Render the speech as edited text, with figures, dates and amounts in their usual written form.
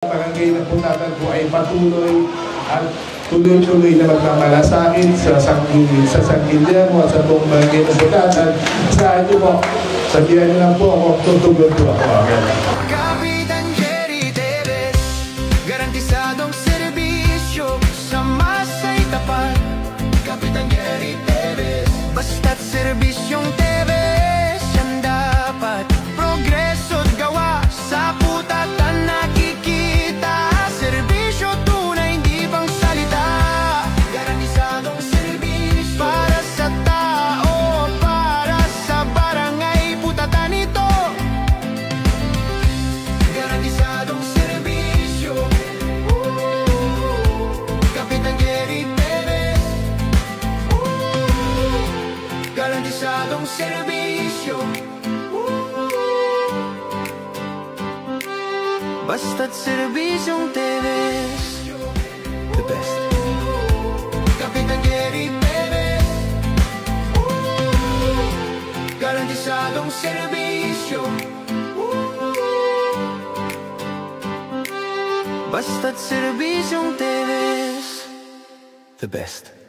Barangay na punatan po ay patuloy at tuloy-tuloy na magmamalasakit sa Sanggilya mo at sa buong barangay na punatan. Saan niyo po? Sabihan niyo lang po ako, tutugon po ako. Kapitan Jerry Tevez, garantisadong serbisyo sa masa'y tapat. Kapitan Jerry Tevez, basta't serbisyong Tevez yan dapat. Progreso't gawa sa putatan nakikita. Serbisyo tunay, hindi pang salita. Garantisadong serbisyo para sa tao, para sa barangay putatan ito. Garantisadong serbisyo, Kapitan Jerry Tevez. Garantisadong serbisyo, basta't serbisyong Tevez, the best. Kapitan Jerry Tevez, garantisadong serbisyo, basta't serbisyong Tevez, the best.